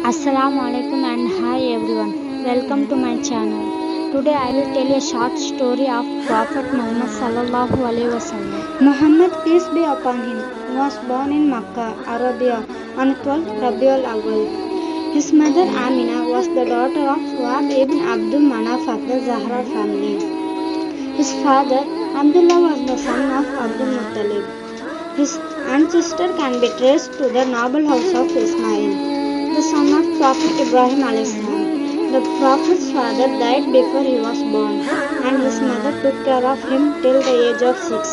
Assalamu alaikum and hi everyone. Welcome to my channel. Today I will tell a short story of Prophet Muhammad sallallahu alaihi wasallam. Muhammad, peace be upon him, was born in Makkah, Arabia on 12th Rabiul Awwal. His mother Amina was the daughter of Wahb ibn Abdul Manaf of the Zahra family. His father Abdullah was the son of Abdul Muttalib. His ancestor can be traced to the noble house of Ismail, the son of Prophet Ibrahim a.s. The Prophet's father died before he was born, and his mother took care of him till the age of 6.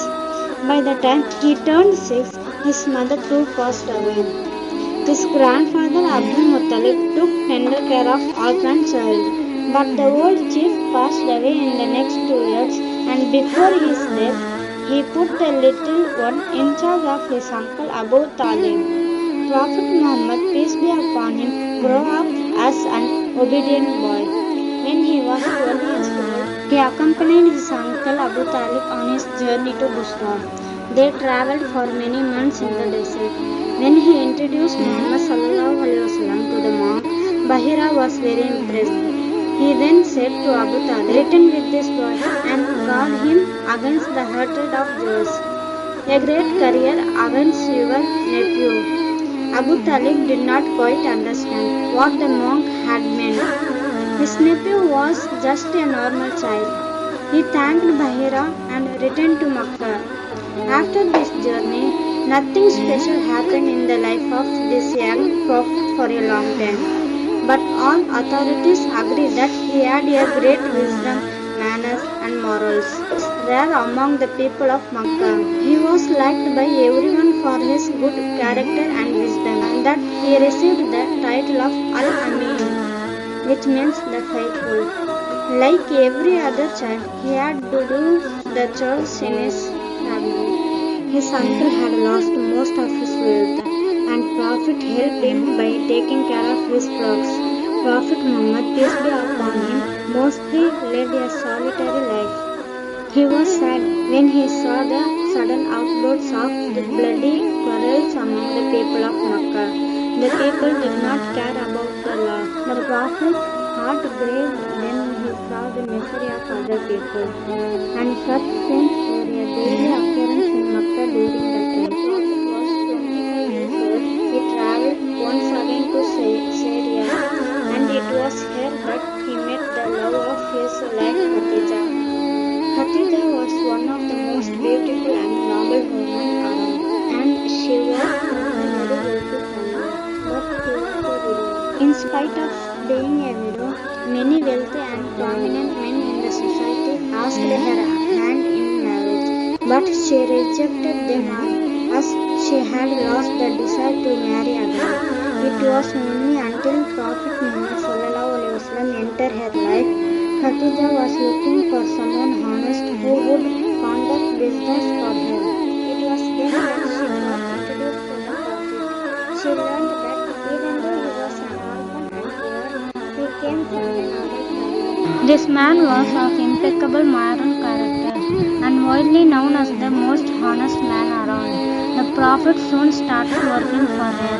By the time he turned 6, his mother too passed away. His grandfather Abdul Muttalib took tender care of orphan child, but the old chief passed away in the next 2 years, and before his death, he put the little one in charge of his uncle Abu Talib. Prophet Muhammad, peace be upon him, grew up as an obedient boy. When he was 12 years old, he accompanied his uncle Abu Talib on his journey to Busra. They travelled for many months in the desert. When he introduced Muhammad sallallahu alaihi wasallam to the monk, Bahira was very impressed. He then said to Abu Talib, "Return with this boy and guard him against the hatred of Jews. A great career awaits your nephew." Abu Talib did not quite understand what the monk had meant. His nephew was just a normal child. He thanked Bahira and returned to Makkah. After this journey, nothing special happened in the life of this young prophet for a long time. But all authorities agree that he had a great wisdom, manners and morals, rare among the people of Makkah. He was liked by everyone for his good character and wisdom, and that he received the title of Al-Amin, which means the faithful. Like every other child, he had to do the chores in his family. His uncle had lost most of his wealth, and Prophet helped him by taking care of his flocks. Prophet Muhammad, peace be upon him, mostly led a solitary life. He was sad when he saw the sudden outbursts of the bloody quarrels among the people of Makkah. The people did not care about the law. The Prophet's heart grieved when he saw the misery of other people, and such scenes were a daily occurrence in Makkah during that time. The Prophet was 25 years old. He travelled once again to Syria, and it was here that he met the love of his life, Khadija. Khadija was one of the most beautiful and noble women around, and she was from a very wealthy family, but she was a widow. In spite of being a widow, many wealthy and prominent men in the society asked her hand in marriage, but she rejected them all, as she had lost the desire to marry again. It was only until Prophet Muhammad sallallahu alaihi wasallam entered her life, Khadija was looking for someone honest who would conduct business for her. It was then that she got introduced to the Prophet. She learned that even though he was an orphan and poor, he came from a noble family. This man was of impeccable moral character and widely known as the most honest man around. The Prophet soon started working for her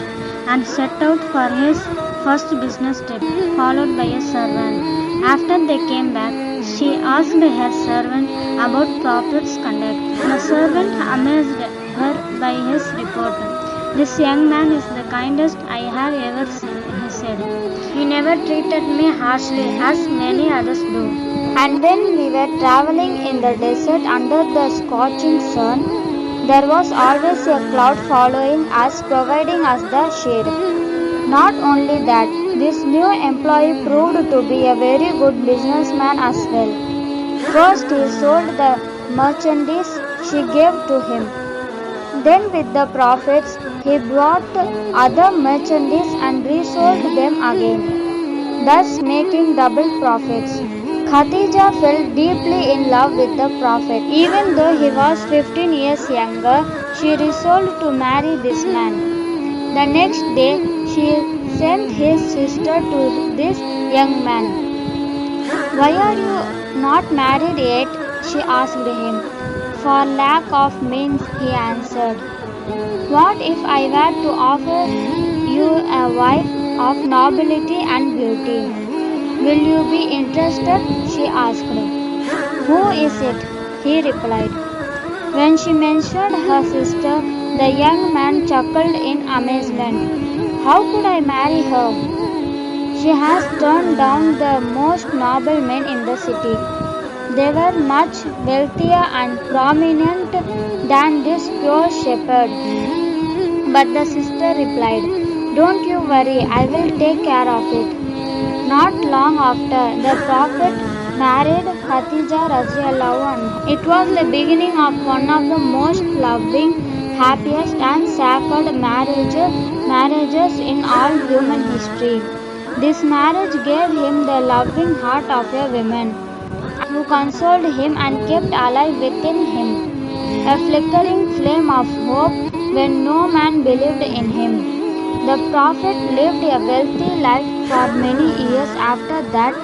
and set out for his first business trip, followed by a servant. After they came back, she asked her servant about Prophet's conduct. The servant amazed her by his report. "This young man is the kindest I have ever seen," he said. "He never treated me harshly as many others do. And when we were traveling in the desert under the scorching sun, there was always a cloud following us, providing us the shade." Not only that, this new employee proved to be a very good businessman as well. First he sold the merchandise she gave to him. Then with the profits, he bought other merchandise and resold them again, thus making double profits. Khadija fell deeply in love with the Prophet. Even though he was 15 years younger, she resolved to marry this man. The next day, she sent his sister to this young man. "Why are you not married yet?" she asked him. "For lack of means," he answered. "What if I were to offer you a wife of nobility and beauty. Will you be interested? She asked. Who is it? He replied. When she mentioned her sister, the young man chuckled in amazement. How could I marry her? She has turned down the most noble men in the city. They were much wealthier and prominent than this poor shepherd. But the sister replied, don't you worry, I will take care of it. Not long after, the Prophet married Khadija radiallahu anha. It was the beginning of one of the most loving, happiest and sacred marriages in all human history. This marriage gave him the loving heart of a woman who consoled him and kept alive within him a flickering flame of hope when no man believed in him. The Prophet lived a wealthy life for many years after that.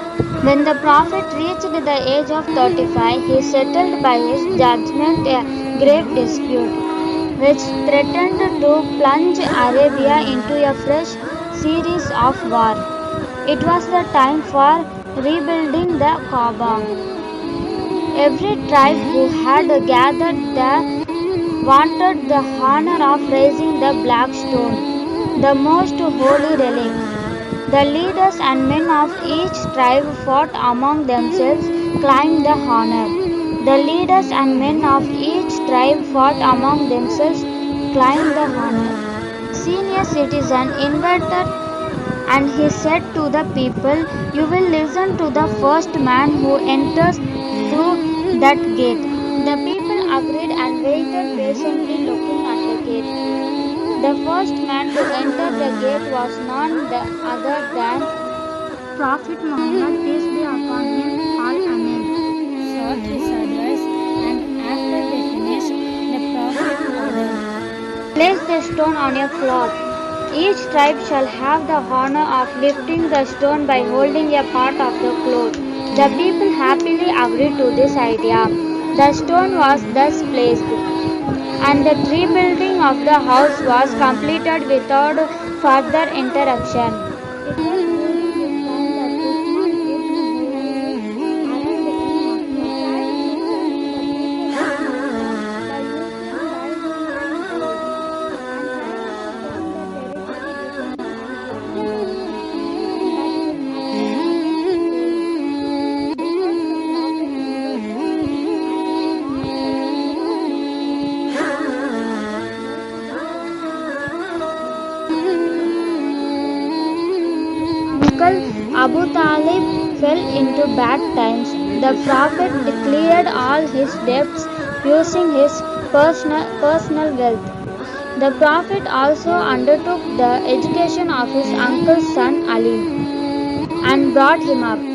When the Prophet reached the age of 35, he settled by his judgment a grave dispute, which threatened to plunge Arabia into a fresh series of war. It was the time for rebuilding the Kaaba. Every tribe who had gathered there wanted the honor of raising the black stone, the most holy relic. The leaders and men of each tribe fought among themselves, claiming the honor. The leaders and men of each tribe fought among themselves, claiming the honor. Senior citizen invited, and he said to the people, you will listen to the first man who enters through that gate. The people agreed and waited patiently looking at the gate. The first man to enter the gate was none other than Prophet Muhammad, peace be upon him, al-Amin, sought his advice, and after they finished, the Prophet ordered, place the stone on a cloth. Each tribe shall have the honor of lifting the stone by holding a part of the cloth. The people happily agreed to this idea. The stone was thus placed, and the rebuilding of the house was completed without further interruption. It was during this time that Uthman ibn Hulayy arrived in Makkah. He tried to convince the people of Makkah by using bygone and gold, and trying to turn the territory between Makkah and Medina. Uncle Abu Talib fell into bad times. The Prophet cleared all his debts using his personal wealth. The Prophet also undertook the education of his uncle's son Ali and brought him up.